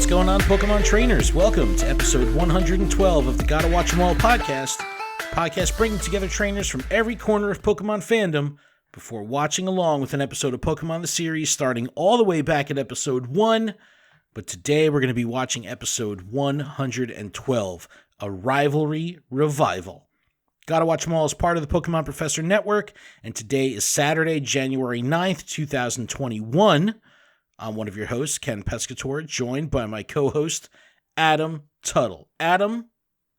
What's going on, Pokemon trainers? Welcome to episode 112 of the Gotta Watch 'Em All podcast. Podcast bringing together trainers from every corner of Pokemon fandom before watching along with an episode of Pokemon the series starting all the way back at episode 1. But today we're going to be watching episode 112, a Rivalry Revival. Gotta Watch 'Em All is part of the Pokemon Professor Network, and today is Saturday, January 9th, 2021. I'm one of your hosts, Ken Pescator, joined by my co-host, Adam Tuttle. Adam,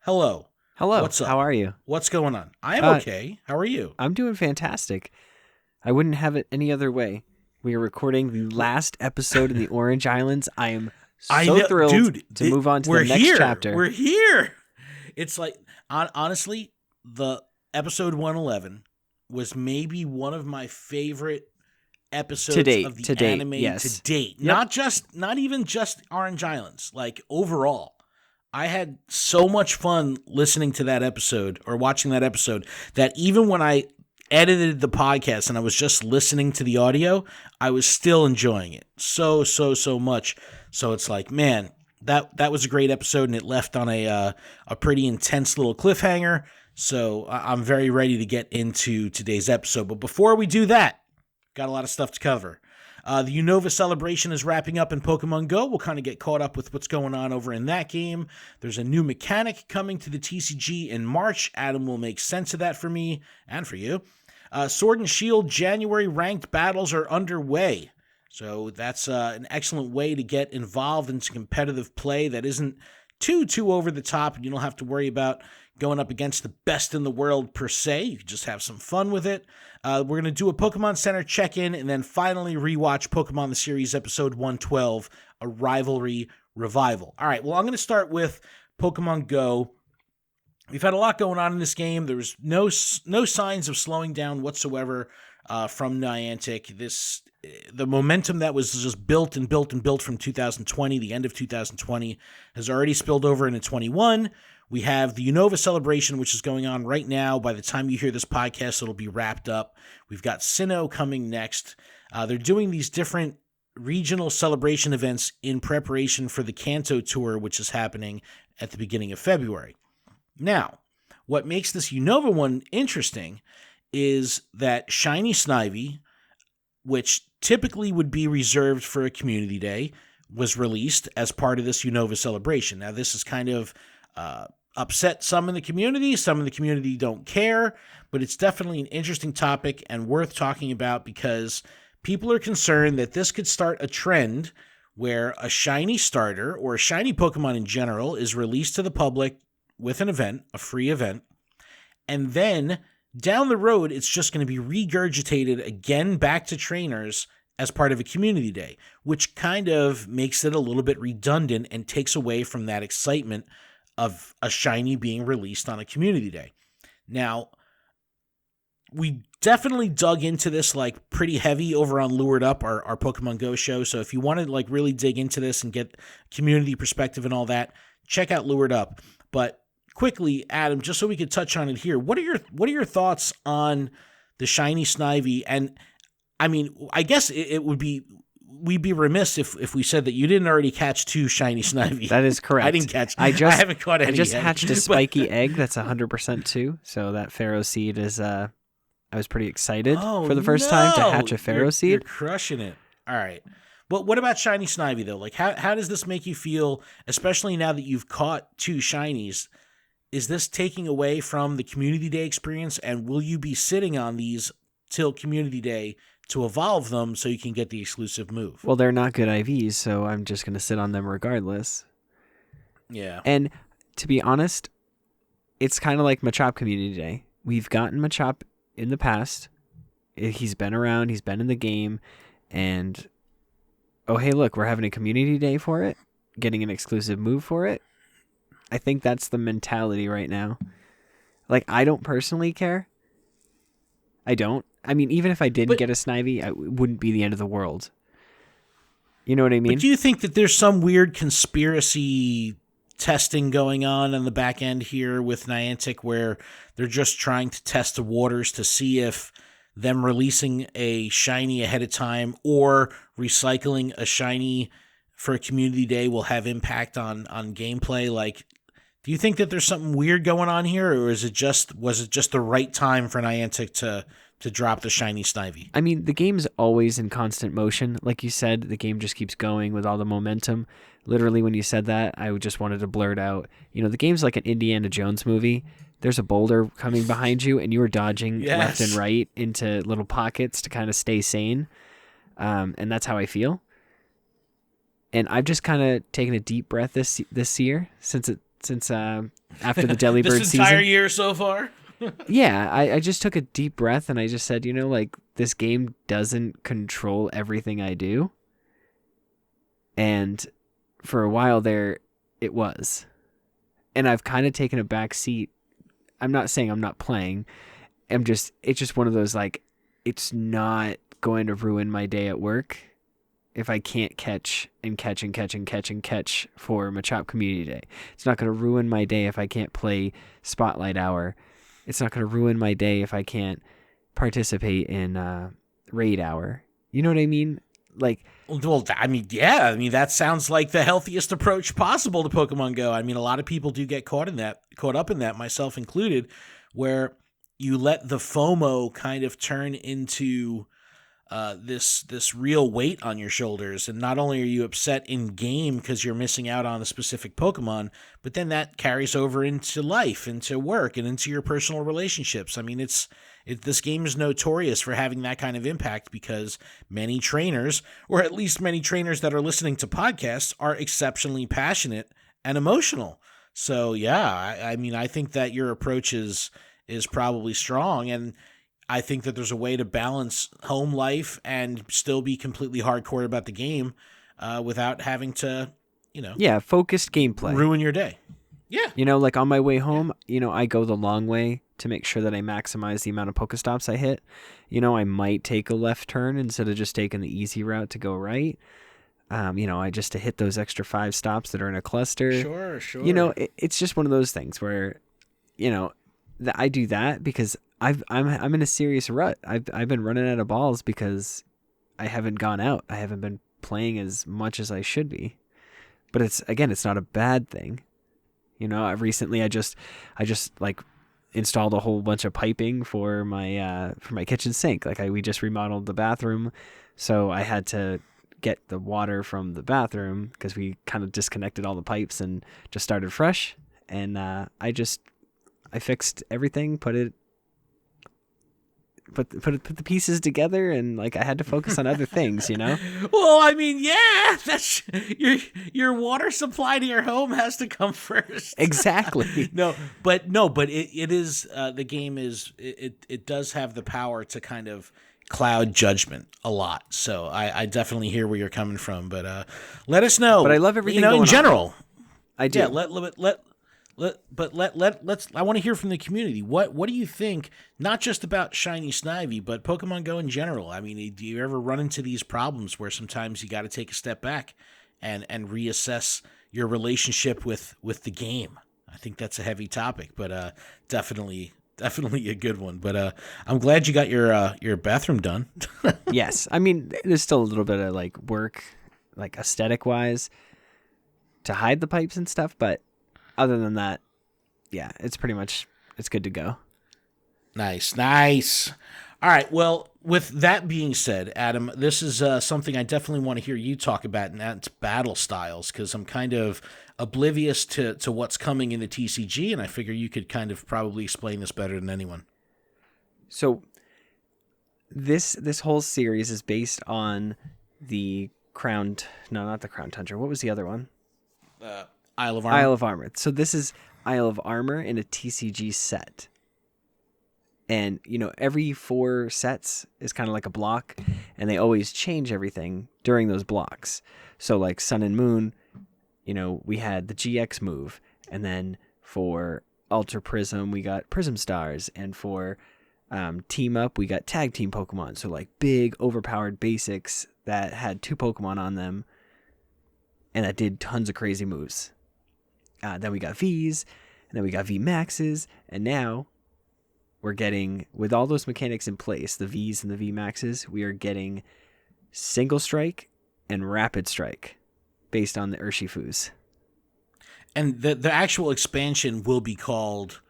hello. Hello. What's up? How are you? What's going on? I am okay. How are you? I'm doing fantastic. I wouldn't have it any other way. We are recording the last episode in the Orange Islands. I am thrilled to move on to the next chapter. We're here. It's like, honestly, the episode 111 was maybe one of my favorite episodes of the anime to date. Yep. Not even just Orange Islands. Like, overall. I had so much fun listening to that episode or watching that episode that even when I edited the podcast and I was just listening to the audio, I was still enjoying it so much. So it's like, man, that was a great episode, and it left on a pretty intense little cliffhanger. So I'm very ready to get into today's episode. But before we do that, got a lot of stuff to cover. The Unova Celebration is wrapping up in Pokemon Go. We'll kind of get caught up with what's going on over in that game. There's a new mechanic coming to the TCG in March. Adam will make sense of that for me and for you. Sword and Shield January ranked battles are underway. So that's an excellent way to get involved into competitive play that isn't too over the top, and you don't have to worry about going up against the best in the world per se. You can just have some fun with it. We're going to do a Pokemon Center check-in and then finally rewatch Pokemon the Series episode 112, a Rivalry Revival. All right, well, I'm going to start with Pokemon Go. We've had a lot going on in this game. There was no signs of slowing down whatsoever from Niantic. The momentum that was just built from 2020, the end of 2020, has already spilled over into 21. We have the Unova Celebration, which is going on right now. By the time you hear this podcast, it'll be wrapped up. We've got Sinnoh coming next. They're doing these different regional celebration events in preparation for the Kanto Tour, which is happening at the beginning of February. Now, what makes this Unova one interesting is that Shiny Snivy, which typically would be reserved for a community day, was released as part of this Unova Celebration. Now, this is kind of upset some in the community. Some in the community don't care, but it's definitely an interesting topic and worth talking about because people are concerned that this could start a trend where a shiny starter or a shiny Pokemon in general is released to the public with an event, a free event, and then down the road, it's just going to be regurgitated again back to trainers as part of a community day, which kind of makes it a little bit redundant and takes away from that excitement of a shiny being released on a community day. Now, we definitely dug into this like pretty heavy over on Lured Up, our Pokemon Go show. So if you want to like really dig into this and get community perspective and all that, check out Lured Up. But quickly, Adam, just so we could touch on it here, what are your thoughts on the shiny Snivy? And I mean, I guess it would be, we'd be remiss if we said that you didn't already catch 2 shiny Snivy. That is correct. I didn't catch. I haven't caught any. I just yet. hatched a spiky egg that's 100% too. So that Pharaoh seed is. I was pretty excited for the first time to hatch a Pharaoh seed. You're crushing it. All right. But what about shiny Snivy though? Like, how does this make you feel, especially now that you've caught 2 shinies? Is this taking away from the community day experience, and will you be sitting on these till community day to evolve them so you can get the exclusive move? Well, they're not good IVs, so I'm just going to sit on them regardless. Yeah. And to be honest, it's kind of like Machop Community Day. We've gotten Machop in the past. He's been around, he's been in the game, and oh, hey, look, we're having a community day for it, getting an exclusive move for it. I think that's the mentality right now. Like, I don't personally care. I don't. I mean, even if I didn't get a Snivy, it wouldn't be the end of the world. You know what I mean? But do you think that there's some weird conspiracy testing going on the back end here with Niantic where they're just trying to test the waters to see if them releasing a shiny ahead of time or recycling a shiny for a community day will have impact on gameplay? Like, do you think that there's something weird going on here, or was it just the right time for Niantic to drop the shiny Snivy? I mean, the game's always in constant motion. Like you said, the game just keeps going with all the momentum. Literally, when you said that, I just wanted to blurt out, the game's like an Indiana Jones movie. There's a boulder coming behind you, and you are dodging left and right into little pockets to kind of stay sane. And that's how I feel. And I've just kind of taken a deep breath this year since after the Delibird season. This entire year so far? Yeah, I just took a deep breath and I just said, this game doesn't control everything I do. And for a while there, it was. And I've kind of taken a back seat. I'm not saying I'm not playing. It's just one of those, like, it's not going to ruin my day at work if I can't catch for Machop Community Day. It's not going to ruin my day if I can't play Spotlight Hour. It's not going to ruin my day if I can't participate in Raid Hour. You know what I mean? Like, well, I mean, yeah. I mean, that sounds like the healthiest approach possible to Pokemon Go. I mean, a lot of people do get caught up in that, myself included, where you let the FOMO kind of turn into this real weight on your shoulders. And not only are you upset in game because you're missing out on a specific Pokemon, but then that carries over into life, into work, and into your personal relationships. I mean, this game is notorious for having that kind of impact because many trainers, or at least many trainers that are listening to podcasts, are exceptionally passionate and emotional. So yeah, I mean, I think that your approach is probably strong, and I think that there's a way to balance home life and still be completely hardcore about the game without having to, focused gameplay. Ruin your day. Yeah. Like on my way home, I go the long way to make sure that I maximize the amount of Pokestops I hit. I might take a left turn instead of just taking the easy route to go right. I just to hit those extra 5 stops that are in a cluster. Sure. It's just one of those things where, I do that because I'm in a serious rut. I've been running out of balls because I haven't gone out. I haven't been playing as much as I should be. But it's not a bad thing. Recently I just like installed a whole bunch of piping for my kitchen sink. Like we just remodeled the bathroom, so I had to get the water from the bathroom because we kind of disconnected all the pipes and just started fresh. And I fixed everything, put the pieces together, and like I had to focus on other things, Well, I mean, yeah, that's your water supply to your home has to come first. Exactly. but it is the game is it does have the power to kind of cloud judgment a lot. So I definitely hear where you're coming from, but let us know. But I love everything going in general. I do. Yeah, let's. I want to hear from the community. What do you think? Not just about Shiny Snivy, but Pokemon Go in general. I mean, do you ever run into these problems where sometimes you got to take a step back and reassess your relationship with the game? I think that's a heavy topic, but definitely a good one. But I'm glad you got your bathroom done. Yes, I mean, there's still a little bit of like work, like aesthetic wise, to hide the pipes and stuff, but other than that, yeah, it's good to go. Nice. All right. Well, with that being said, Adam, this is something I definitely want to hear you talk about, and that's battle styles, because I'm kind of oblivious to what's coming in the TCG, and I figure you could kind of probably explain this better than anyone. So this whole series is based on the not the Crown Tundra. What was the other one? Isle of Armor. Isle of Armor. So this is Isle of Armor in a TCG set. And, every 4 sets is kind of like a block, and they always change everything during those blocks. So like Sun and Moon, we had the GX move, and then for Ultra Prism, we got Prism Stars, and for Team Up, we got Tag Team Pokemon. So like big, overpowered basics that had 2 Pokemon on them, and that did tons of crazy moves. Then we got Vs, and then we got V Maxes, and now we're getting, with all those mechanics in place, the Vs and the V Maxes, we are getting Single Strike and Rapid Strike. based on the Urshifus. And the actual expansion will be called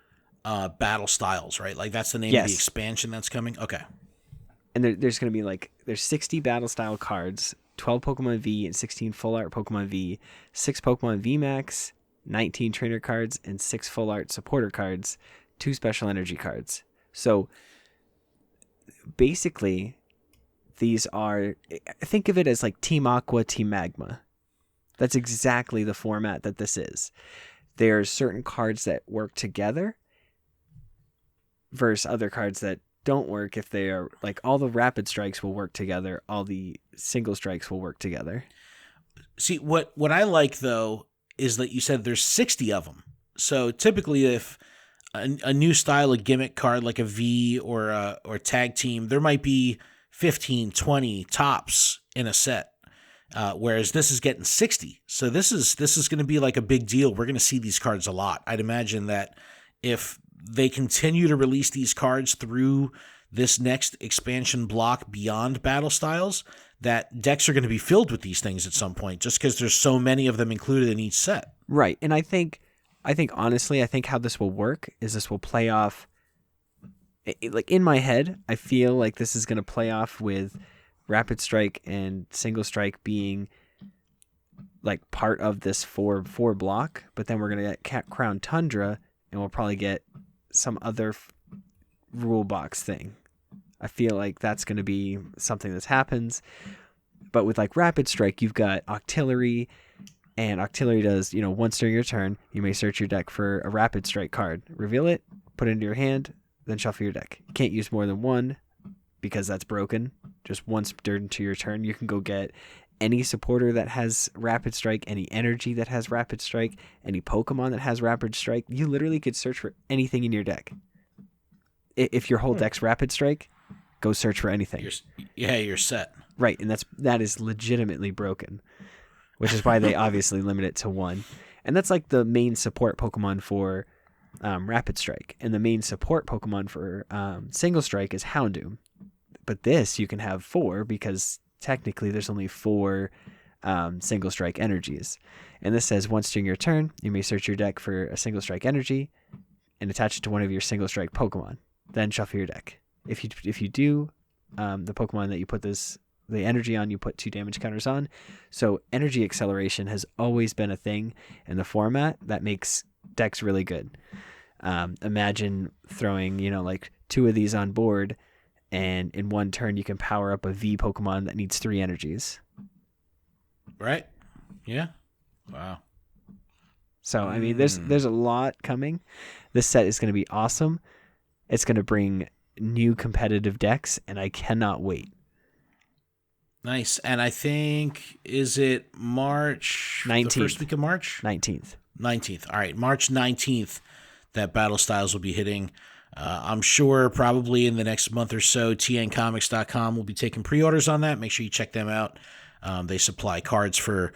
Battle Styles, right? Like that's the name of the expansion that's coming? Okay. And there's going to be there's 60 battle style cards, 12 Pokemon V and 16 full art Pokemon V, 6 Pokemon V Max, 19 trainer cards, and 6 full art supporter cards, 2 special energy cards. So basically, these are, think of it as like Team Aqua, Team Magma. That's exactly the format that this is. There's certain cards that work together versus other cards that don't work. If they are like, all the rapid strikes will work together, all the single strikes will work together. See, what I like though is that you said there's 60 of them. So typically if a new style of gimmick card like a V or tag team, there might be 15, 20 tops in a set. Whereas this is getting 60. So this is going to be like a big deal. We're going to see these cards a lot. I'd imagine that if they continue to release these cards through this next expansion block beyond Battle Styles, that decks are going to be filled with these things at some point just because there's so many of them included in each set. Right. And I think honestly, how this will work is this will play off, like in my head, I feel like this is going to play off with Rapid Strike and Single Strike being like part of this four block, but then we're going to get Crown Tundra and we'll probably get some other rule box thing. I feel like that's going to be something that happens. But with like Rapid Strike, you've got Octillery, and Octillery does, once during your turn, you may search your deck for a Rapid Strike card, reveal it, put it into your hand, then shuffle your deck. You can't use more than one because that's broken. Just once during your turn, you can go get any supporter that has Rapid Strike, any energy that has Rapid Strike, any Pokemon that has Rapid Strike. You literally could search for anything in your deck. If your whole deck's Rapid Strike, go search for anything. You're set. Right, and that is legitimately broken, which is why they obviously limit it to one. And that's like the main support Pokemon for Rapid Strike. And the main support Pokemon for Single Strike is Houndoom. But this, you can have 4 because technically there's only 4 Single Strike energies. And this says once during your turn, you may search your deck for a Single Strike energy and attach it to one of your Single Strike Pokemon. Then shuffle your deck. If you do, the Pokemon that you put the energy on, you put 2 damage counters on. So energy acceleration has always been a thing in the format that makes decks really good. Imagine throwing, like 2 of these on board, and in one turn you can power up a V Pokemon that needs 3 energies. Right? Yeah. Wow. So, I mean, there's a lot coming. This set is going to be awesome. It's going to bring new competitive decks, and I cannot wait. Nice. And I think, is it March? 19th. The first week of March? 19th. 19th. All right. March 19th, that Battle Styles will be hitting. I'm sure probably in the next month or so, tncomics.com will be taking pre-orders on that. Make sure you check them out. They supply cards for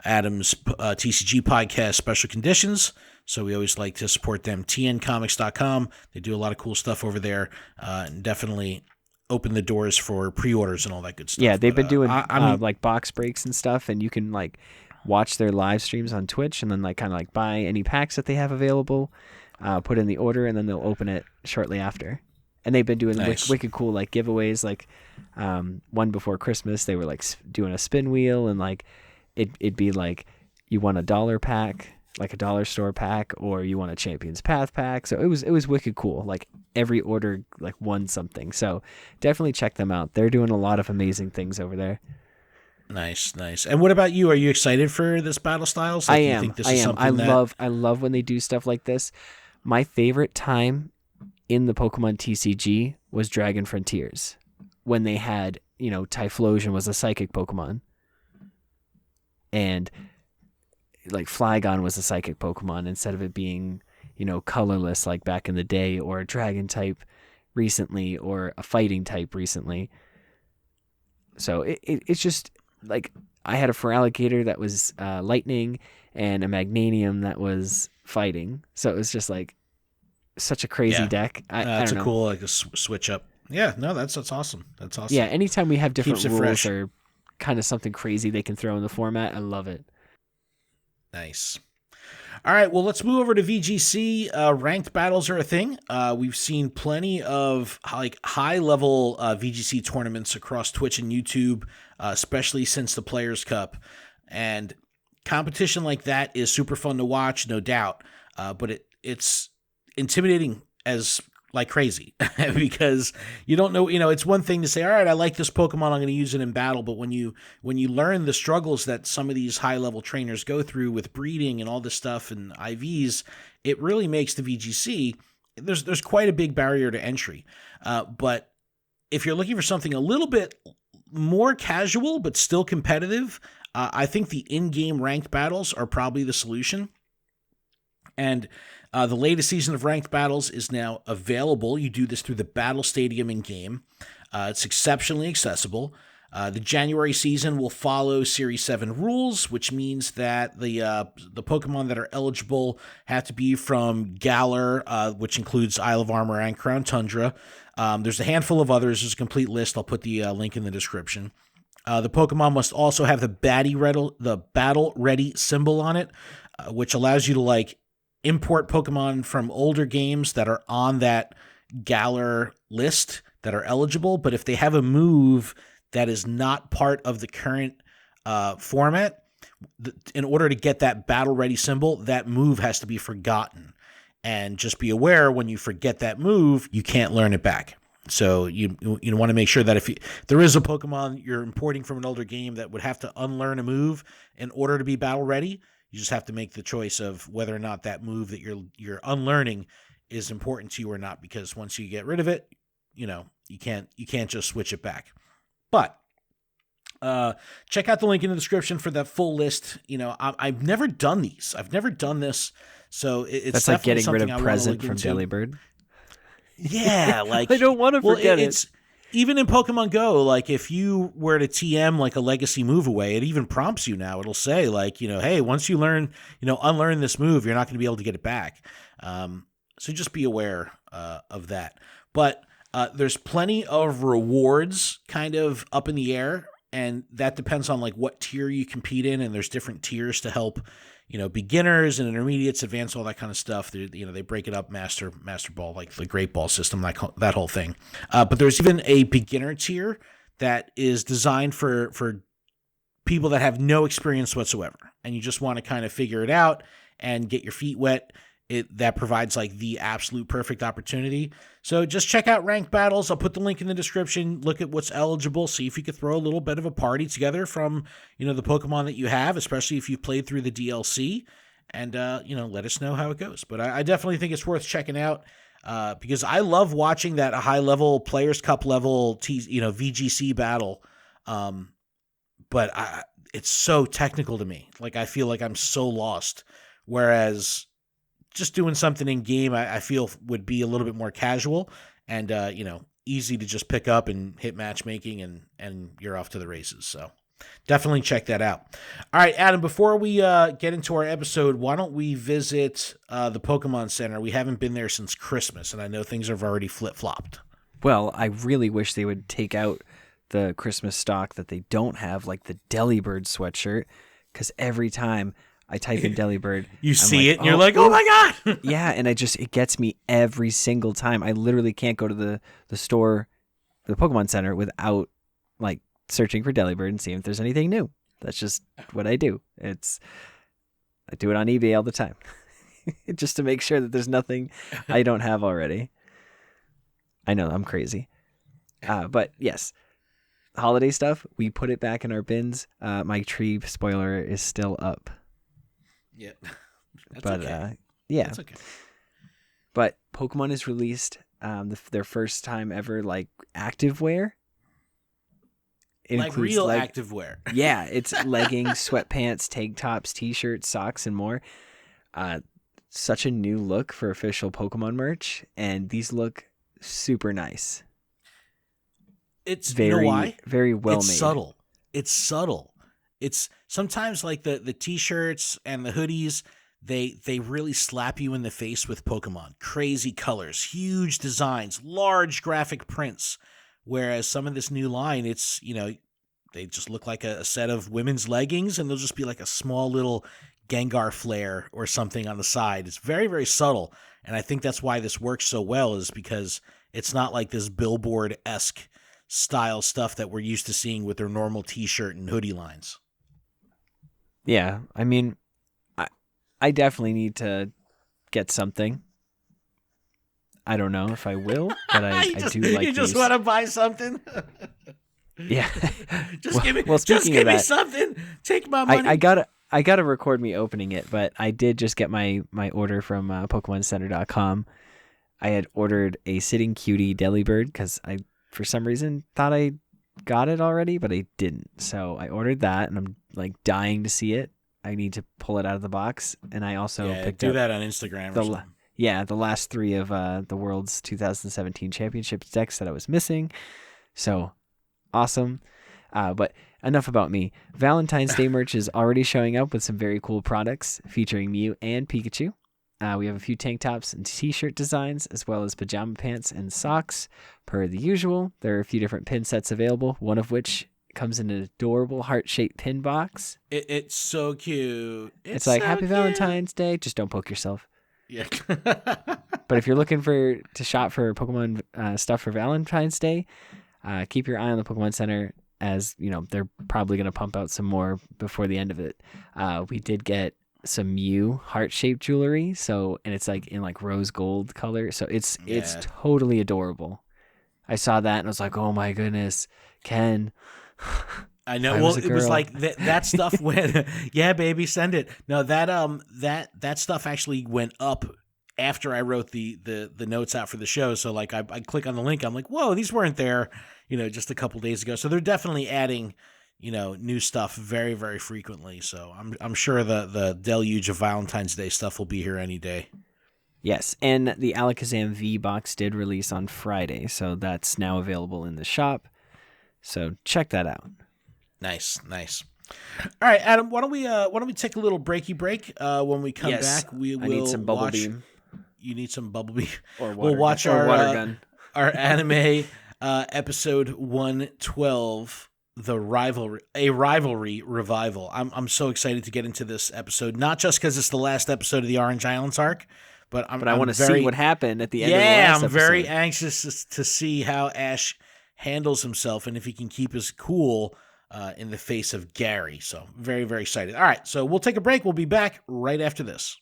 Adam's TCG podcast Special Conditions, so we always like to support them. tncomics.com. They do a lot of cool stuff over there, and definitely open the doors for pre-orders and all that good stuff. Yeah, they've been doing like box breaks and stuff, and you can like watch their live streams on Twitch and then like kind of like buy any packs that they have available. Put in the order, and then they'll open it shortly after. And they've been doing wicked cool like giveaways. Like one before Christmas, they were like doing a spin wheel, and like it'd be like you won a $1 pack, like a dollar store pack, or you won a Champions Path pack. So it was wicked cool. Like every order like won something. So definitely check them out. They're doing a lot of amazing things over there. Nice. And what about you? Are you excited for this Battle Styles? I am. I love when they do stuff like this. My favorite time in the Pokemon TCG was Dragon Frontiers, when they had, Typhlosion was a psychic Pokemon, and like Flygon was a psychic Pokemon instead of it being, colorless like back in the day, or a dragon type recently, or a fighting type recently. So it's just like I had a Feraligatr that was lightning and a Magnanium that was fighting. So it was just like such a crazy deck. That's a cool like a switch up. Yeah, no, that's awesome. That's awesome. Yeah, anytime we have different rules or kind of something crazy they can throw in the format, I love it. Nice. All right, well, let's move over to VGC. Ranked battles are a thing. We've seen plenty of like high-level VGC tournaments across Twitch and YouTube, especially since the Players' Cup. And competition like that is super fun to watch, no doubt. But it's intimidating as like crazy because you don't know, it's one thing to say, all right, I like this Pokemon, I'm going to use it in battle. But when you learn the struggles that some of these high level trainers go through with breeding and all this stuff and IVs, it really makes the VGC, there's quite a big barrier to entry. But if you're looking for something a little bit more casual, but still competitive, I think the in-game ranked battles are probably the solution. And the latest season of Ranked Battles is now available. You do this through the Battle Stadium in-game. It's exceptionally accessible. The January season will follow Series 7 rules, which means that the Pokemon that are eligible have to be from Galar, which includes Isle of Armor and Crown Tundra. There's a handful of others. There's a complete list. I'll put the link in the description. The Pokemon must also have the Battle Ready symbol on it, which allows you to import Pokemon from older games that are on that Galar list that are eligible, but if they have a move that is not part of the current format, in order to get that Battle Ready symbol, that move has to be forgotten. And just be aware, when you forget that move, you can't learn it back. So you want to make sure that if there is a Pokemon you're importing from an older game that would have to unlearn a move in order to be Battle Ready, you just have to make the choice of whether or not that move that you're unlearning is important to you or not. Because once you get rid of it, you can't just switch it back. But check out the link in the description for that full list. I've never done these. I've never done this, so it's that's like getting rid of I present from Delibird. Yeah, I don't want to forget it. Even in Pokemon Go, if you were to TM a legacy move away, it even prompts you now. It'll say hey, once you unlearn this move, you're not going to be able to get it back. So just be aware of that. But there's plenty of rewards kind of up in the air, and that depends on what tier you compete in, and there's different tiers to help beginners and intermediates, advanced, all that kind of stuff. They break it up, master ball, like the Great Ball system, that whole thing. But there's even a beginner tier that is designed for people that have no experience whatsoever, and you just want to kind of figure it out and get your feet wet. That provides the absolute perfect opportunity. So just check out Ranked Battles. I'll put the link in the description. Look at what's eligible. See if you could throw a little bit of a party together from, the Pokemon that you have, especially if you've played through the DLC, and, let us know how it goes. But I definitely think it's worth checking out, because I love watching that high level Players Cup level, VGC battle. But it's so technical to me. I feel like I'm so lost. Whereas just doing something in game, I feel would be a little bit more casual and, easy to just pick up and hit matchmaking and you're off to the races. So definitely check that out. All right, Adam, before we get into our episode, why don't we visit the Pokémon Center? We haven't been there since Christmas, and I know things have already flip-flopped. Well, I really wish they would take out the Christmas stock that they don't have, like the Delibird sweatshirt, because every time I type in Delibird, you see it and you're like, oh my God. Yeah, and it gets me every single time. I literally can't go to the store, the Pokemon Center, without searching for Delibird and seeing if there's anything new. That's just what I do. I do it on eBay all the time. Just to make sure that there's nothing I don't have already. I know, I'm crazy. But yes, holiday stuff, we put it back in our bins. My tree spoiler is still up. Yeah. Okay. Yeah. That's okay. But Pokemon has released their first time ever activewear. It includes real activewear. Yeah, it's leggings, sweatpants, tank tops, t-shirts, socks, and more. Such a new look for official Pokemon merch, and these look super nice. It's very, you know why? Very well made. It's subtle. It's sometimes the t-shirts and the hoodies, they really slap you in the face with Pokemon. Crazy colors, huge designs, large graphic prints. Whereas some of this new line, it's, they just look like a set of women's leggings, and they'll just be a small little Gengar flare or something on the side. It's very, very subtle. And I think that's why this works so well, is because it's not like this billboard-esque style stuff that we're used to seeing with their normal t-shirt and hoodie lines. Yeah, I mean, I definitely need to get something. I don't know if I will, but I do like You just these. want to buy something? Yeah. Just give me, well, just speaking give of me that, something. Take my money. I gotta record me opening it, but I did just get my order from PokemonCenter.com. I had ordered a Sitting Cutie Delibird because I, for some reason, thought I got it already, but I didn't. So I ordered that, and I'm like dying to see it. I need to pull it out of the box, and I also picked do up that on Instagram or something. the last 3 of the World's 2017 Championships decks that I was missing. So awesome. But enough about me. Valentine's Day merch is already showing up with some very cool products featuring Mew and Pikachu. We have a few tank tops and t-shirt designs, as well as pajama pants and socks. Per the usual, there are a few different pin sets available, one of which comes in an adorable heart-shaped pin box. It's so cute. It's like, so Happy cute. Valentine's Day. Just don't poke yourself. Yeah. But if you're looking to shop for Pokemon stuff for Valentine's Day, keep your eye on the Pokemon Center, as you know they're probably going to pump out some more before the end of it. We did get some Mew heart-shaped jewelry, and it's like in like rose gold color, so it's totally adorable. I saw that and I was like, oh my goodness, Ken. I know. Well, it was like that stuff went. Yeah, baby, send it. No, that stuff actually went up after I wrote the notes out for the show. So like I click on the link, I'm like, whoa, these weren't there, just a couple days ago. So they're definitely adding, new stuff very, very frequently. So I'm sure the deluge of Valentine's Day stuff will be here any day. Yes, and the Alakazam V box did release on Friday, so that's now available in the shop. So check that out. Nice. All right, Adam, why don't we take a little breaky break? When we come back, I need some Bubble Beam. You need some Bubble Beam. Or water, we'll watch or our water gun. Our anime episode 112, a rivalry revival. I'm so excited to get into this episode, not just because it's the last episode of the Orange Islands arc, but I want to see what happened at the end of the last episode. I'm very anxious to see how Ash handles himself and if he can keep his cool in the face of Gary. So very, very excited. All right, so we'll take a break. We'll be back right after this.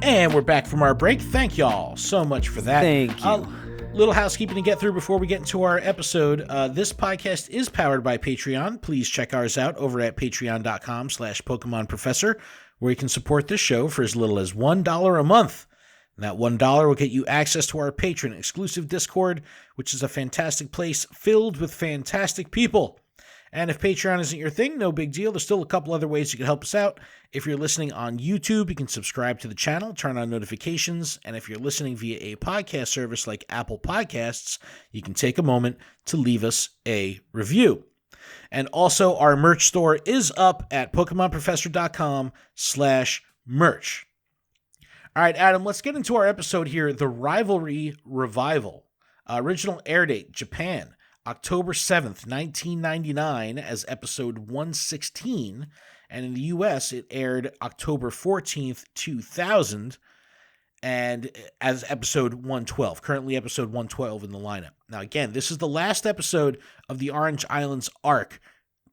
And we're back from our break. Thank y'all so much for that. Thank you. Little housekeeping to get through before we get into our episode. This podcast is powered by Patreon. Please check ours out over at patreon.com/PokemonProfessor, where you can support this show for as little as $1 a month. And that $1 will get you access to our patron exclusive Discord, which is a fantastic place filled with fantastic people. And if Patreon isn't your thing, no big deal. There's still a couple other ways you can help us out. If you're listening on YouTube, you can subscribe to the channel, turn on notifications, and if you're listening via a podcast service like Apple Podcasts, you can take a moment to leave us a review. And also, our merch store is up at PokemonProfessor.com/merch. All right, Adam, let's get into our episode here, The Rivalry Revival. Original air date, Japan, October 7th, 1999 as episode 116, and in the US it aired October 14th, 2000, and as episode 112, currently episode 112 in the lineup. Now again, this is the last episode of the Orange Islands arc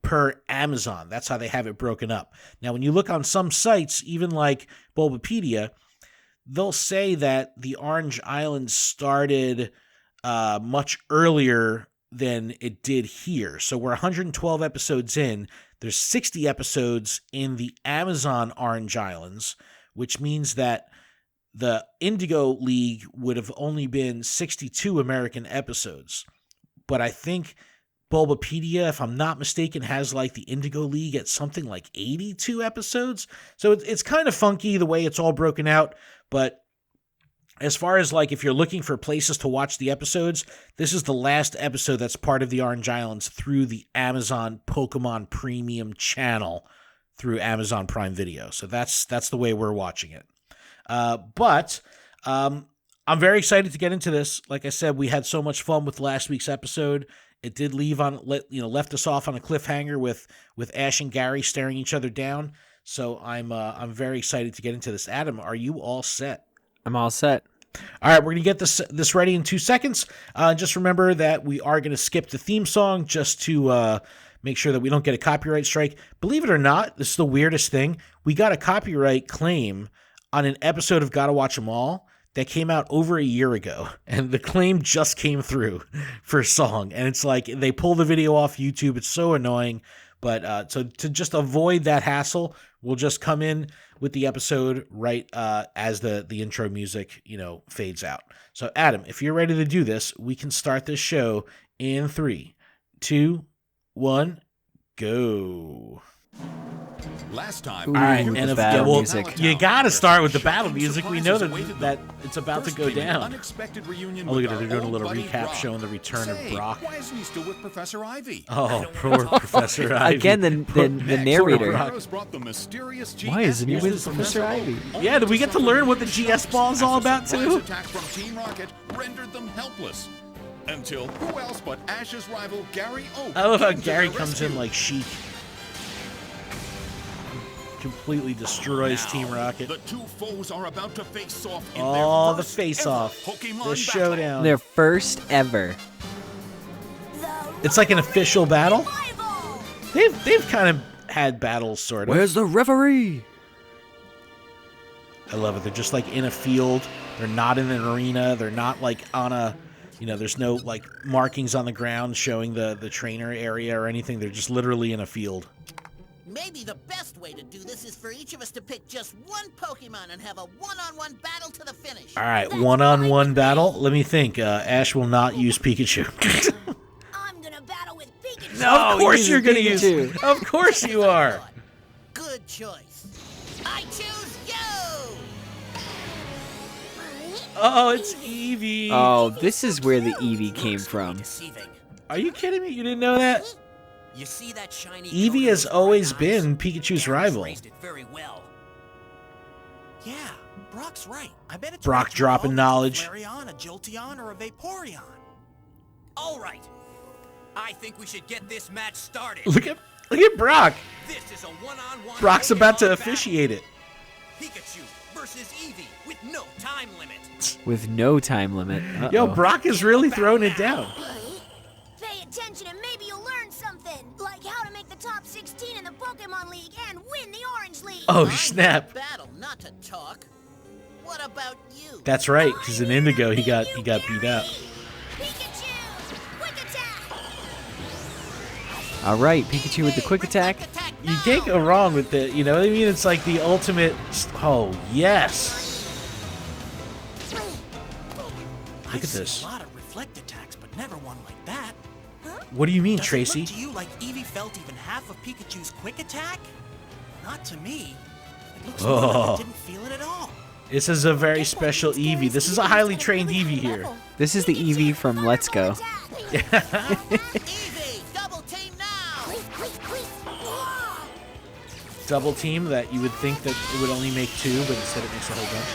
per Amazon. That's how they have it broken up. Now when you look on some sites, even like Bulbapedia, they'll say that the Orange Islands started much earlier than it did here. So we're 112 episodes in. There's 60 episodes in the Amazon Orange Islands, which means that the Indigo League would have only been 62 American episodes. But I think Bulbapedia, if I'm not mistaken, has like the Indigo League at something like 82 episodes. So it's kind of funky the way it's all broken out, but as far as like if you're looking for places to watch the episodes, this is the last episode that's part of the Orange Islands through the Amazon Pokemon Premium channel through Amazon Prime Video. So that's the way we're watching it. But I'm very excited to get into this. Like I said, we had so much fun with last week's episode. It did left us off on a cliffhanger with Ash and Gary staring each other down. So I'm very excited to get into this. Adam, are you all set? I'm all set. All right, we're going to get this ready in 2 seconds. Just remember that we are going to skip the theme song just to make sure that we don't get a copyright strike. Believe it or not, this is the weirdest thing. We got a copyright claim on an episode of Gotta Watch 'Em All that came out over a year ago, and the claim just came through for a song. And it's like they pull the video off YouTube. It's so annoying. But so to just avoid that hassle, we'll just come in with the episode right as the intro music, fades out. So, Adam, if you're ready to do this, we can start this show in 3, 2, 1, go. Last time, Ooh, All right, the and battle music. you got to start with the battle music. We know that it's about to go down. Unexpected reunion Oh, look at with it. They're doing a our little old buddy recap Brock. showing the return of Say, Brock. Why isn't he still with Professor Ivy? Oh, poor Professor Ivy. Again, the narrator. Brock. Heroes brought the mysterious Why isn't he GS with from Professor Mr. Ivy? Yeah, did we get to learn what the GS ball is all about, As a surprise too? attack from Team Rocket rendered them helpless. Until who else but Ash's rival Gary Oak? I love how came to Gary their comes rescue. in like Sheik. Completely destroys Now, Team Rocket. The two foes are about to face off in Oh, their the first face-off. ever Pokemon The battle. showdown. Their first ever. It's like an official battle. They've kind of had battles, sort of. Where's the referee? I love it. They're just like in a field. They're not in an arena. They're not like on a, there's no like markings on the ground showing the trainer area or anything. They're just literally in a field. Maybe the best way to do this is for each of us to pick just one Pokemon and have a one-on-one battle to the finish. All right, one-on-one battle. Let me think. Ash will not use Pikachu. I'm gonna battle with Pikachu. No, Of course use you're going to Pikachu. use. Of course you are. Good choice. I choose you. Oh, it's Eevee. Oh, this is where the Eevee came from. Deceiving. Are you kidding me? You didn't know that? You see that shiny Eevee coat has in always Brock's eyes? been Pikachu's Gary's rival. raised it very well. Yeah, Brock's right. I bet it's Brock right to dropping evolve knowledge. into a Flareon, a Jolteon, or a Vaporeon. All right. I think we should get this match started. Look at Brock. This is a one-on-one. Brock's about to Pokemon officiate it. battle. Pikachu versus Eevee with no time limit. With no time limit. Uh-oh. Yo, Brock is really throwing it down. Pay attention and maybe you'll learn something, like how to make the top 16 in the Pokemon League and win the Orange League. Oh, I'm here snap. to battle, not to talk. What about you? That's right, because in Indigo he got beat out. Pikachu! Quick attack! All right, Pikachu with the quick attack. You can't go wrong with it, you know what I mean? It's like the ultimate. Oh, yes. Look at this. A lot of reflect attacks, but never one like that. What do you mean, Does Tracy? it look to you like Eevee felt even half of Pikachu's quick attack? Not to me. It looks like Oh. it didn't feel it at all. This is a very special Eevee. This is a highly trained Eevee here. This is the Eevee from Let's Go. Eevee, double team now! Double team that you would think that it would only make 2, but instead it makes a whole bunch.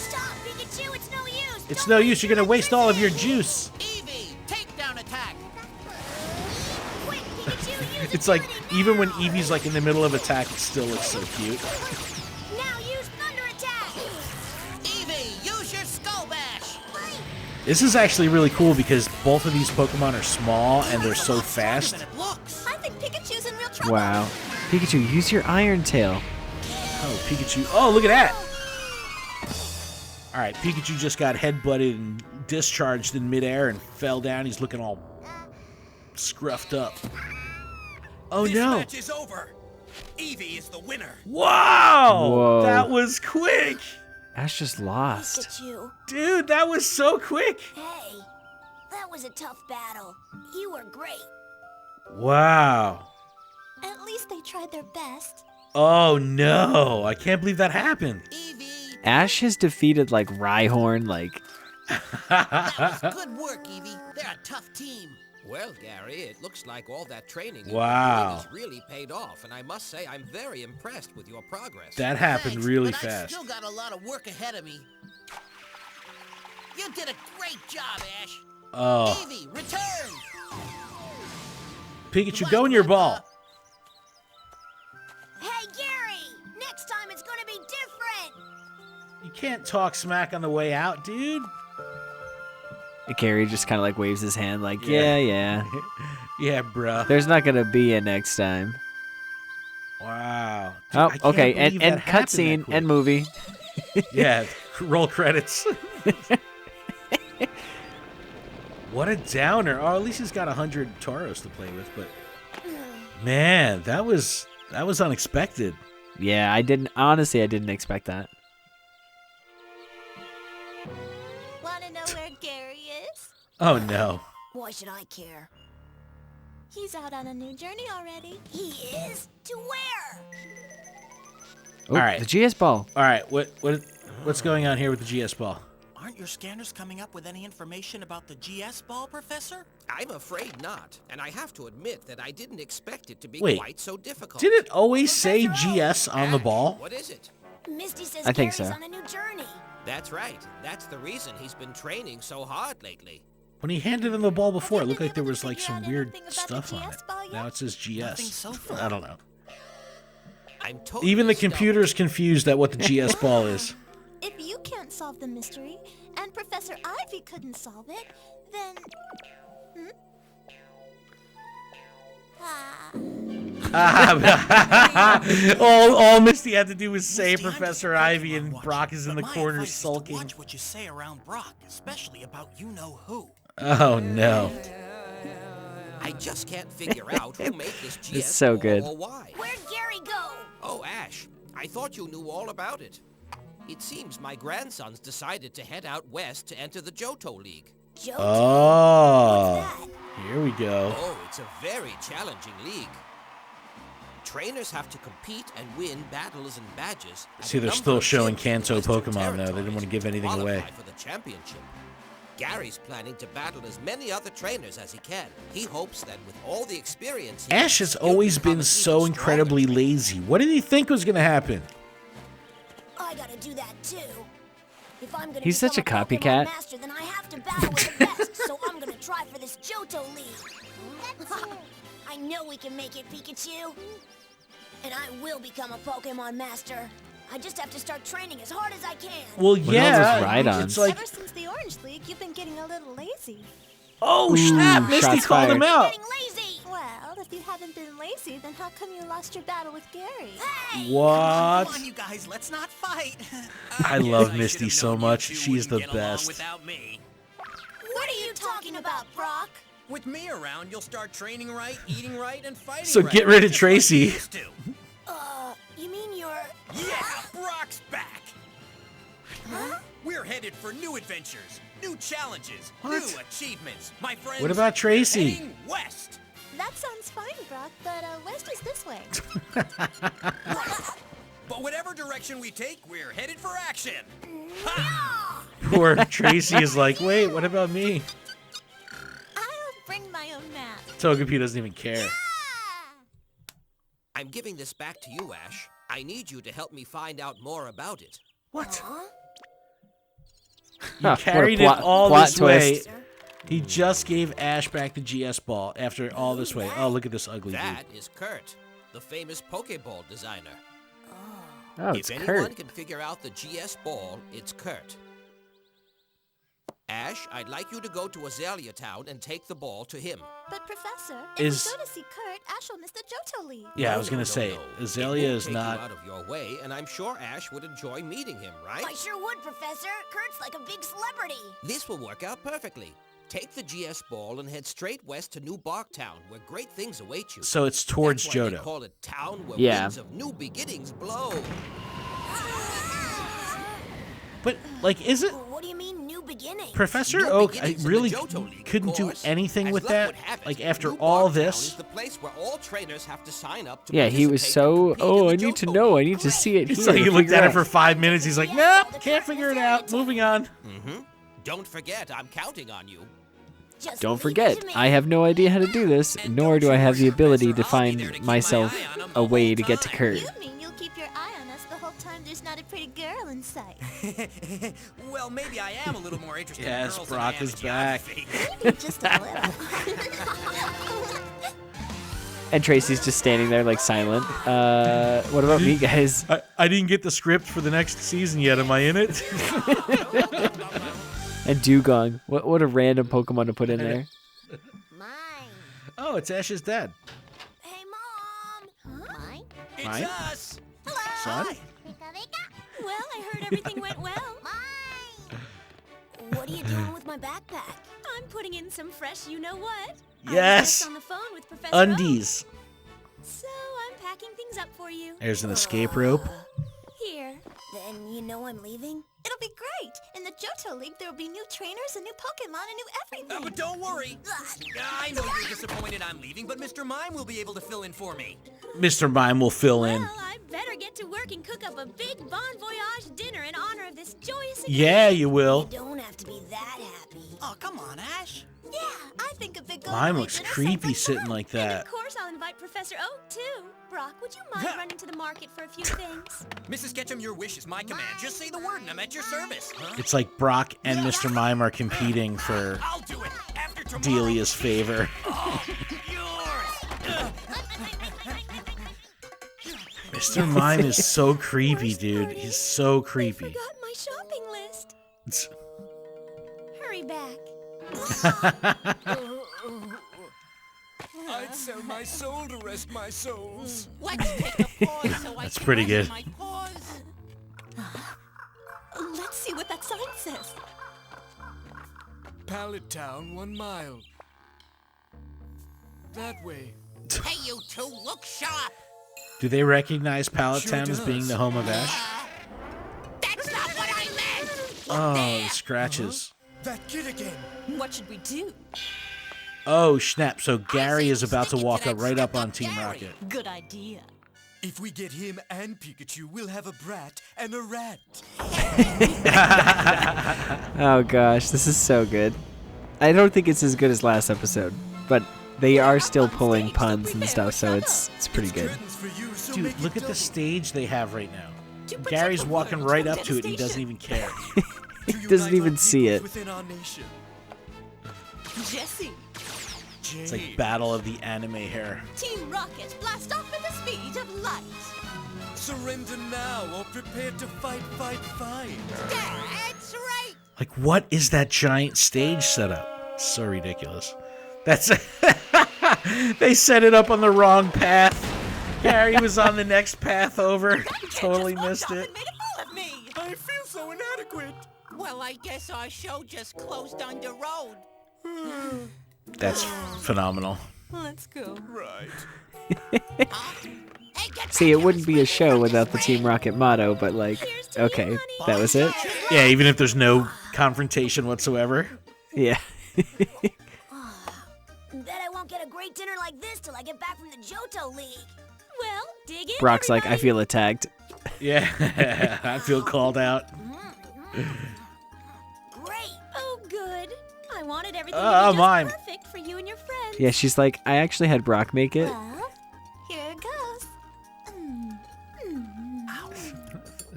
Stop, Pikachu! It's no use! It's no use. You're going to waste all of your juice. Eevee, takedown attack! Quick, Pikachu, use It's like, ability even when now. Eevee's like in the middle of attack, it still looks so cute. Now use Thunder Attack! Eevee, use your Skull Bash! This is actually really cool because both of these Pokemon are small and they're so fast. Than it looks. I think Pikachu's in real trouble. Wow. Pikachu, use your Iron Tail. Oh, Pikachu. Oh, look at that. All right, Pikachu just got headbutted and discharged in midair and fell down. He's looking all scruffed up. Oh, This no. match is over. Eevee is the winner. Wow. Whoa. That was quick. Ash just lost. Pikachu, Dude, that was so quick. hey, that was a tough battle. You were great. Wow. At least they tried their best. Oh, no. I can't believe that happened. Eevee, Ash has defeated like Rhyhorn, like that was good work, Eevee. They're a tough team. Well, Gary, it looks like all that training Wow. has really paid off, and I must say I'm very impressed with your progress. That happened Thanks, really but I fast. still got a lot of work ahead of me. You did a great job, Ash. Oh. Evie, return! Pikachu, go in your ball. Hey, Gary! Next time it's gonna be different! You can't talk smack on the way out, dude. Gary just kind of like waves his hand like, Yeah. yeah. Yeah, bruh. There's not going to be a next time. Wow. Dude, Oh, I can't okay. And believe that happened that cutscene quick. and movie. Yeah, roll credits. What a downer. Oh, at least he's got 100 Tauros to play with, but man, that was unexpected. Yeah, I didn't expect that. Wanna know where Gary is? Oh no. Why should I care? He's out on a new journey already. He is? To where? Oh, All right. The GS ball. All right, what's going on here with the GS ball? Aren't your scanners coming up with any information about the GS ball, Professor? I'm afraid not, and I have to admit that I didn't expect it to be Wait, quite so difficult. Did it always say GS on the Ash, ball? What is it? Misty says I think Gary's so. on a new journey. That's right. That's the reason he's been training so hard lately. When he handed him the ball before, it Have you looked been like there able to was like figure some out weird anything about stuff the on GS it. ball yet? Now it says Nothing GS. so far. I don't know. I'm totally Even the stumped. computer's confused at what the GS ball is. If you can't solve the mystery, and Professor Ivy couldn't solve it, then... all Misty had to do was say Misty, I'm Professor just a Ivy, Pokemon and watcher, Brock is in the but my corner advice is to sulking. Watch what you say around Brock, especially about you-know-who. Oh no. I just can't figure out who made this GS It's so ball good. or why. Where'd Gary go? Oh, Ash, I thought you knew all about it. It seems my grandsons decided to head out west to enter the Johto League. Joe? Oh. What's that? Here we go. Oh, it's a very challenging league. Trainers have to compete and win battles and badges. at See, a they're number still of showing gyms in Kanto Western Pokemon, though. They didn't want to give anything qualify away. for the championship. Gary's planning to battle as many other trainers as he can. He hopes that with all the experience he Ash gets, has he'll always become been an so even incredibly stronger lazy. What did he think was going to happen? I gotta do that too. If I'm gonna He's such a become Pokemon copycat. master, then I have to battle with the best. So I'm gonna try for this Johto League. I know we can make it, Pikachu. And I will become a Pokemon master. I just have to start training as hard as I can. Well, What are all yeah. those ride-ons? It's like, Ever since the Orange League, you've been getting a little lazy. oh, snap. Ooh, Misty shots called him fired. out. Getting lazy. Well, if you haven't been lazy, then how come you lost your battle with Gary? Hey! What? Come on, you guys, let's not fight. I guess love I Misty should've so known you much. two She's the wouldn't get along best. Without me. What are you talking about, Brock? With me around, you'll start training right, eating right, and fighting So right. get rid of just like Tracy. you used to. You mean you're... Yeah, Brock's back. Huh? We're headed for new adventures, new challenges, What? new achievements. My friends, What about Tracy? we're heading west. That sounds fine, Brock, but west is this way. But whatever direction we take, we're headed for action. Poor Tracy is like, wait, what about me? I'll bring my own map. Togepi doesn't even care. I'm giving this back to you, Ash. I need you to help me find out more about it. What? Huh? You Huh, carried what a it all plot this way. twist. He just gave Ash back the GS ball after all this way. Oh, look at this ugly That dude. is Kurt, the famous Pokeball designer. Oh, it's if anyone Kurt. can figure out the GS ball, it's Kurt. Ash, I'd like you to go to Azalea Town and take the ball to him. But Professor, if Is- we go to see Kurt, Ash will miss the Johto League. Yeah, I No, was gonna no, say, no. Azalea It won't is take not. you out of your way, and I'm sure Ash would enjoy meeting him, right? I sure would, Professor. Kurt's like a big celebrity. This will work out perfectly. Take the GS ball and head straight west to New Barktown, where great things await you. So it's towards That's why they Johto. call it town where Yeah. winds of new beginnings blow. But, like, is it. What do you mean, new beginning? Professor New Oak, I beginnings in the really Johto League, of couldn't do course. anything As with luck that. would have it, Like, after New all Barktown this. is the place where all trainers have to sign up to Yeah, he was participate so, and compete in oh, the I need to Johto know. I League. need to see it here. So he to looked figure at it out. for 5 minutes. He's like, nope, can't figure it out. Moving on. Don't forget, I'm counting on you. Just Don't leave it forget, to me. I have no idea how to do this, nor do I have the ability to find myself a way to get to Kurt. You mean you'll keep your eye on us the whole time there's not a pretty girl in sight? Well, maybe I am a little more interested in Yes, girls Brock than I am is in back. geography. Maybe just a little. And Tracy's just standing there like silent. What about me, guys? I didn't get the script for the next season yet. Am I in it? And Dugong. What a random Pokemon to put in there. Mine. Oh, it's Ash's dad. Hey, Mom. Mine? It's Mine? us. Son? Well, I heard everything went well. Mine. What are you doing with my backpack? I'm putting in some fresh you-know-what. I was Yes. just on the phone with Professor Undies. Oak, so I'm packing things up for you. There's an escape rope. Here. Then you know I'm leaving? It'll be great. In the Johto League, there'll be new trainers, a new Pokemon, and new everything. But don't worry. I know you're disappointed I'm leaving, but Mr. Mime will be able to fill in for me. Mr. Mime will fill in. Well, I better get to work and cook up a big bon voyage dinner in honor of this joyous occasion. Yeah, you will. You don't have to be that happy. Oh, come on, Ash. Yeah, I think a big Mime looks creepy sitting like And that. of course I'll invite Professor Oak, too. Brock, would you mind running to the market for a few things? Mrs. Ketchum, your wish is my command. Just say the word and I'm at your service. Huh? It's like Brock and Mr. Mime are competing for I'll do it after tomorrow. Delia's favor. Oh, yours. Mr. Mime is so creepy, dude. Party. He's so I creepy. forgot my shopping list. Hurry back. I'd sell my soul to rest my souls. Let's take a pause so I That's can pretty rest good. my paws. Let's see what that sign says. Pallet Town, 1 mile. That way. Hey, you two, look sharp. Do they recognize Pallet Sure Town as being does. the home of Ash? That's not what I meant. Oh, the scratches. That kid again. What should we do? Oh, snap. So Gary is about to Stick it walk that up right up on stuck-up Team Gary. Rocket. Good idea. If we get him and Pikachu, we'll have a brat and a rat. Oh gosh, this is so good. I don't think it's as good as last episode, but they are still pulling puns and stuff, so it's pretty good. Curtains for you, so Dude, make it look at the double. stage they have right now. To protect Gary's the walking world right from up to it and he doesn't devastation. even care. To He doesn't unite even our see peoples it. Within our nation. Jesse, It's like Battle of the Anime here. Team Rocket, blast off at the speed of light. Surrender now or prepare to fight. That's right. Like, what is that giant stage setup? So ridiculous. That's they set it up on the wrong path. Gary was on the next path over. Totally missed it. Made a fool of me. I feel so inadequate. Well, I guess our show just closed on the road. That's phenomenal. Let's go. Right. Hey, get See, back it here, wouldn't be a Mr. show without the Friend. Team Rocket motto, but like, Here's to okay, you, honey. that was it? Yeah, even if there's no confrontation whatsoever. Yeah. Bet I won't get a great dinner like this till I get back from the Johto League. Well, dig in, Brock's like, I everybody. feel attacked. Yeah, I feel called out. Great. Oh, good. I wanted everything Oh, to be just mine. perfect for you and your friends. Yeah, she's like, I actually had Brock make it. Well, here it goes.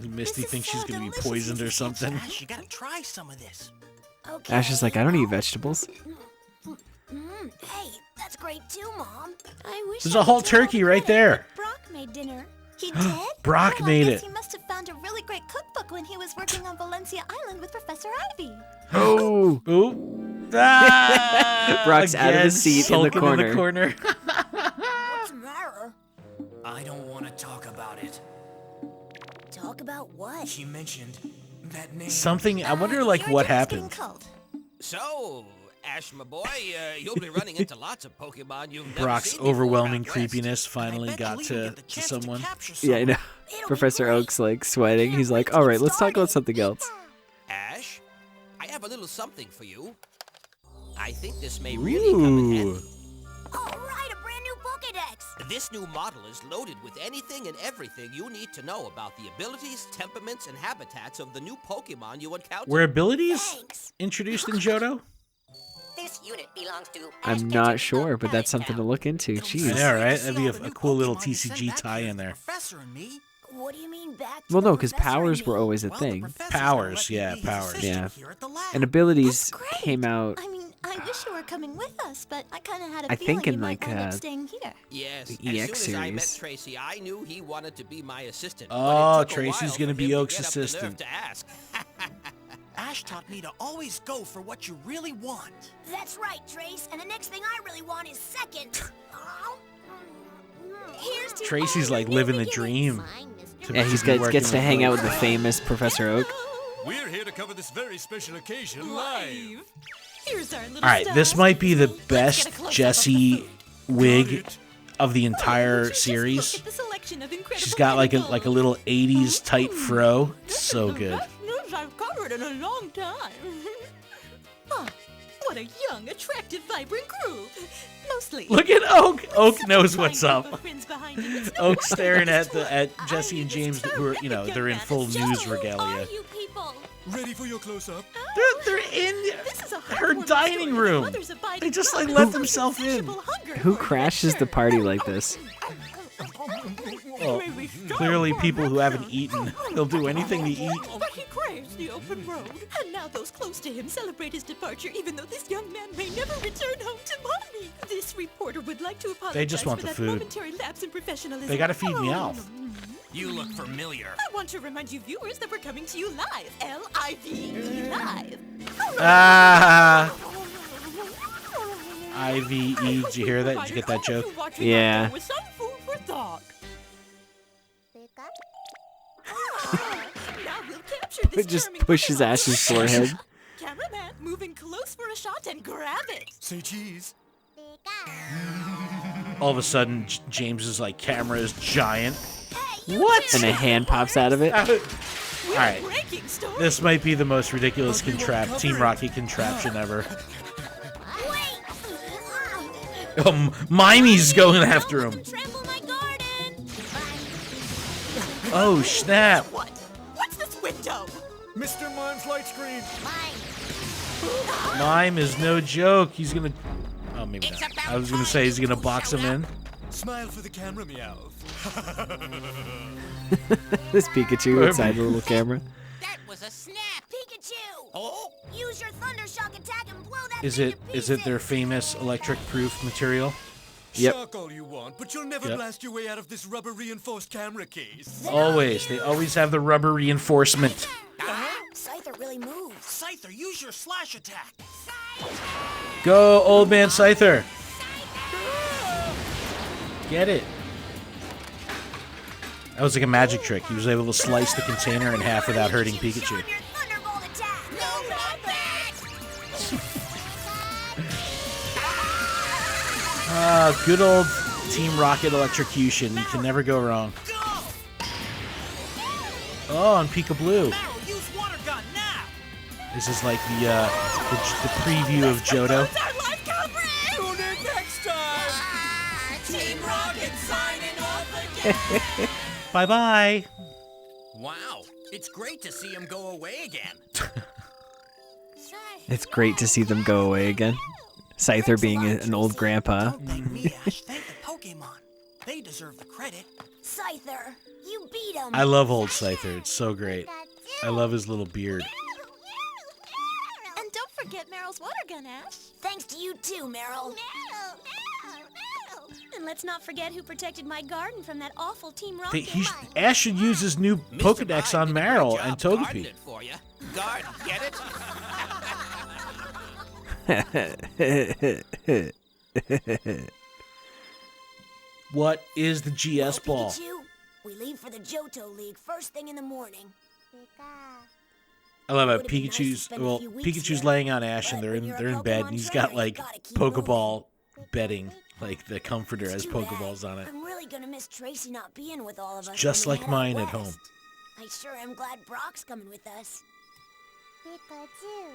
Misty This is thinks so she's gonna be delicious, poisoned or Mrs. something. Ash, you gotta try some of this. Okay. Ash is like, I don't eat vegetables. Hey, that's great too, Mom. I wish There's I a whole could tell turkey all right about it, there. but Brock made dinner. He did? Brock Oh, made I guess it. he must have found a really great cookbook when he was working on Valencia Island with Professor Ivy. Oh! Ooh. Ah, Brock's out of again, his seat in the sulking corner. What's the matter? I don't want to talk about it. Talk about what? She mentioned that name. Something. I wonder, like, Your what dinner's getting happened. cold. So, Ash, my boy, you'll be running into lots of Pokemon you've never Brock's seen before overwhelming out west. creepiness I finally bet got Lee will to get the chance someone. capture Yeah, I someone. know. It'll be Professor great. Oak's like sweating. He's like, all right, let's talk about something else. Ash, I have a little something for you. I think this may really come in Ooh. handy. All right, a brand new Pokédex. This new model is loaded with anything and everything you need to know about the abilities, temperaments, and habitats of the new Pokemon you encounter. Were abilities Thanks. introduced in Johto? This unit belongs to I'm not sure, but that's something to look into. I Jeez. know, right? That'd be a cool little TCG tie-in there. Professor and me. What do you mean back to Well, the no, because professor and powers were me? always a Well, the thing. professor's Powers, gonna let me yeah, be his powers. assistant Yeah. here at the lab. And abilities Great. came out. I mean, I wish you were coming with us, but I kind of had a I feeling think in, you might like, wind up staying here. Yes, The as EX soon as I met series. Tracy, I knew he wanted to be my assistant. Oh, but it took a Tracy's while gonna for be him to Oak's get up the nerve assistant. to ask. Ash taught me to always go for what you really want. That's right, Trace. And the next thing I really want is second. Here's to Tracy's all like new living the beginnings. dream. Yeah, he working gets to with hang out Oak. with the famous Professor Oak. We're here to cover this very special occasion live. Here's our little All right, this might be the best close-up of the Jessie wig of the entire Just series. look at the selection of incredible She's got like a chemicals. little 80s tight fro. It's so The good. best news I've covered in a long time. Oh, what a young, attractive, vibrant group. Mostly. Look at Oak. Oak Such a knows fine what's group up. of friends behind you. It's no Oak's wonder staring it's at tough. Jesse and James, who are, you know, they're in full news regalia. You people. Ready for your close-up? They're in This is a her heartwarming dining story. room. Mother's abiding They just like love let and themselves in. insatiable hunger Who for crashes the adventure. party like this? Well, clearly people who haven't eaten. They'll do anything to eat. But he craves the open road, and now those close to him celebrate his departure, even though this young man may never return home to mommy. This reporter would like to apologize They just want for the that food. momentary lapse in professionalism. They gotta feed Meowth. You look familiar. I want to remind you viewers that we're coming to you live. L-I-V-E live. Ah. IVE. Did you hear that? Did you get that joke? Yeah. With some food for thought. Now we'll capture this It just charming pushes Pokemon. Ash's forehead. Cameraman, moving close for a shot and grab it. Say cheese. All of a sudden, James's like camera is giant. What? And a hand pops out of it. All right, Breaking story. this might be the most ridiculous Team Rocket contraption ever. Mimey's going after him. Trample my garden. Oh snap! What? What's this window? Mr. Mime's light screen. Mime is no joke. He's gonna. Oh, maybe not. I was gonna say he's gonna box him in. Smile for the camera, meow. This Pikachu inside the little camera. That was a snap. Pikachu! Oh? Use your thunder shock attack and blow that Is thing it to is it their pieces. famous electric proof material? Yep. Shock all you want, but you'll never Yep. blast your way out of this rubber reinforced camera case. Always. They always have the rubber reinforcement. Cyther really moves. Scyther, use your slash attack. Go, old man Cyther. Get it. That was like a magic trick. He was able to slice the container in half without hurting Pikachu. Thunderbolt attack. No, not that. Good old Team Rocket electrocution. You can never go wrong. Oh, and Pika Blue. Meryl, use water gun now. This is like the preview of Johto. Tune in next time. Team Rocket signing off again. Bye bye. Wow, it's great to see him go away again. It's great to see them go away again. Cyther being an old grandpa. Don't thank me, Ash. Thank the Pokemon. They deserve the credit. Cyther, you beat him. I love old Cyther. It's so great. I love his little beard. And don't forget Meryl's water gun, Ash. Thanks to you too, Meryl. And let's not forget who protected my garden from that awful Team Rocket. Ash should use his new Pokedex on Meryl and Togepi. It for you. Guard, get it? What is the GS ball? Pikachu, we leave for the Johto League first thing in the morning. I love how Would've been nice to Pikachu's spend a well, few weeks Pikachu's here, laying on Ash and but they're when you're a in bed Pokemon and he's trainer, got you like gotta keep Pokeball bedding, like the comforter has Too bad. Pokeballs on it. I'm really gonna miss Tracy not being with all of us. Just when we like head out mine at west. home. I sure am glad Brock's coming with us. Pikachu.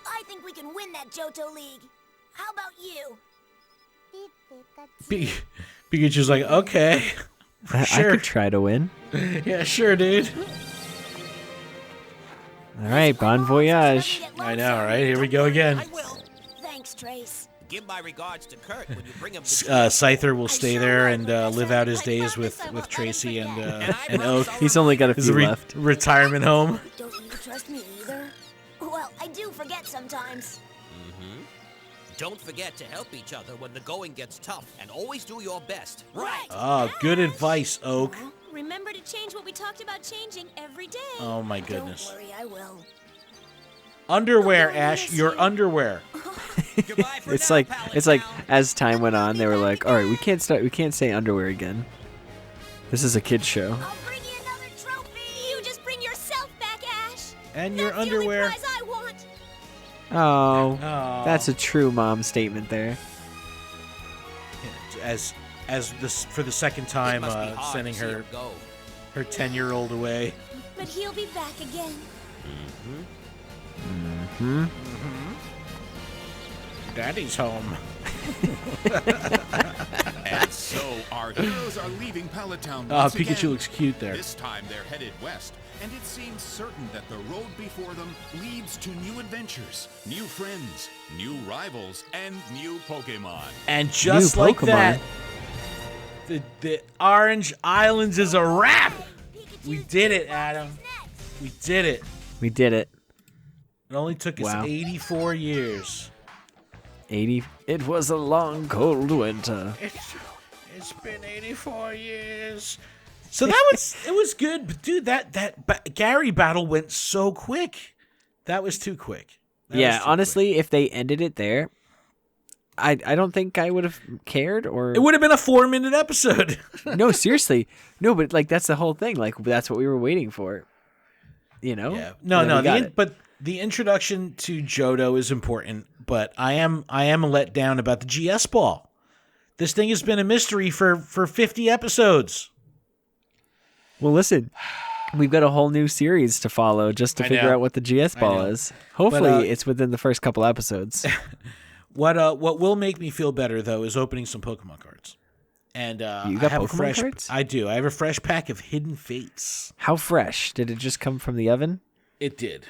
I think we can win that Johto League. How about you? Pikachu's like, okay, I sure, could try to win. yeah, sure, dude. All right, bon voyage. I know, right? Here we go again. Thanks, Trace. Give my regards to Kurt when you bring him to Cyther will stay there and live out his days with Tracy and Oak. He's only got a few left. Retirement home. Don't you trust me either? Well, I do forget sometimes. Don't forget to help each other when the going gets tough, and always do your best. Right. Oh, good advice, Oak. Remember to change what we talked about changing every day. Oh my goodness. Don't worry, I will. Underwear, Ash, your underwear. It's like as time went on, they were like, all right, we can't say underwear again. This is a kid's show. I'll bring you another trophy. You just bring yourself back, Ash. And your underwear. That's the only prize I want. Oh, that's a true mom statement there. As this for the second time, sending her 10-year-old away. But he'll be back again. Daddy's home. And so our heroes are leaving Pallet Town Oh, once Pikachu again. looks cute there. This time they're headed west, and it seems certain that the road before them leads to new adventures, new friends, new rivals, and new Pokemon. And just like that, the Orange Islands is a wrap. We did it, Adam. We did it. We did it. It only took us 84 years. It was a long, cold winter. It's been 84 years. So it was good, but dude, that Gary battle went so quick. That was too quick. Honestly, if they ended it there, I don't think I would have cared. Or it would have been a 4-minute episode. No, seriously, no, but like that's the whole thing. Like that's what we were waiting for. You know? Yeah. No. But the introduction to Johto is important. But I am let down about the GS ball. This thing has been a mystery for 50 episodes. Well, listen, we've got a whole new series to follow just to figure out what the GS ball is. Hopefully, it's within the first couple episodes. What will make me feel better though is opening some Pokemon cards. And you got Pokemon cards? I do. I have a fresh pack of Hidden Fates. How fresh? Did it just come from the oven? It did.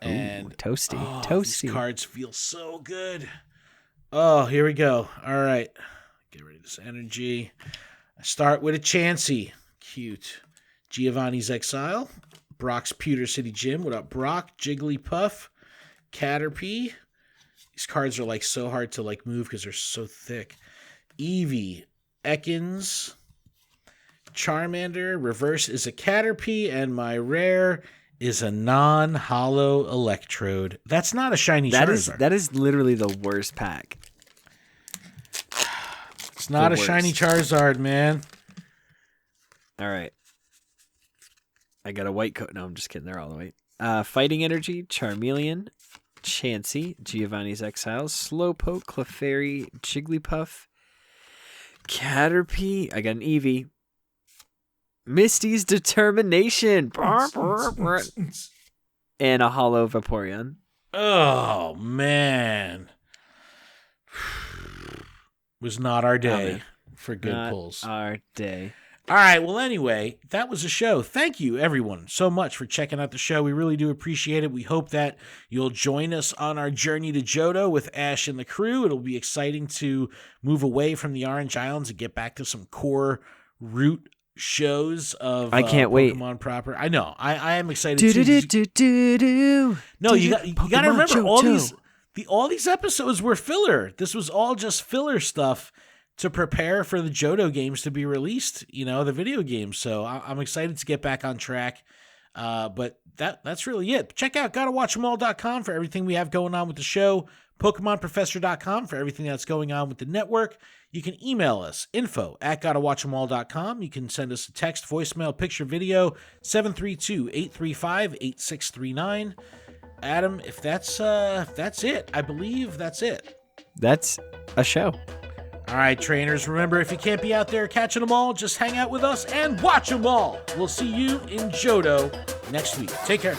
And toasty. These cards feel so good. Oh, here we go. All right. Get rid of this energy. I start with a Chansey. Cute. Giovanni's Exile. Brock's Pewter City Gym. What up, Brock? Jigglypuff. Caterpie. These cards are like so hard to like move because they're so thick. Eevee. Ekans. Charmander. Reverse is a Caterpie. And my rare is a non-hollow Electrode. That's not a shiny Charizard. That is literally the worst pack. It's not a shiny Charizard, man. All right. I got a white coat. No, I'm just kidding. They're all the way. Fighting Energy, Charmeleon, Chansey, Giovanni's Exile, Slowpoke, Clefairy, Jigglypuff, Caterpie. I got an Eevee. Misty's Determination. And a hollow Vaporeon. Oh, man. Was not our day for good pulls. Our day. All right. Well, anyway, that was a show. Thank you, everyone, so much for checking out the show. We really do appreciate it. We hope that you'll join us on our journey to Johto with Ash and the crew. It'll be exciting to move away from the Orange Islands and get back to some core root shows of I can't Pokemon wait. proper. I know. I am excited too. No, you got to remember all these episodes were filler. This was all just filler stuff to prepare for the Johto games to be released, the video games. So I'm excited to get back on track. But that's really it. Check out GottaWatchTheMall.com for everything we have going on with the show. PokemonProfessor.com for everything that's going on with the network. You can email us, info@GottaWatchTheMall.com. You can send us a text, voicemail, picture, video, 732-835-8639. Adam, if that's it, I believe that's it. That's a show. All right, trainers, remember, if you can't be out there catching them all, just hang out with us and watch them all. We'll see you in Johto next week. Take care.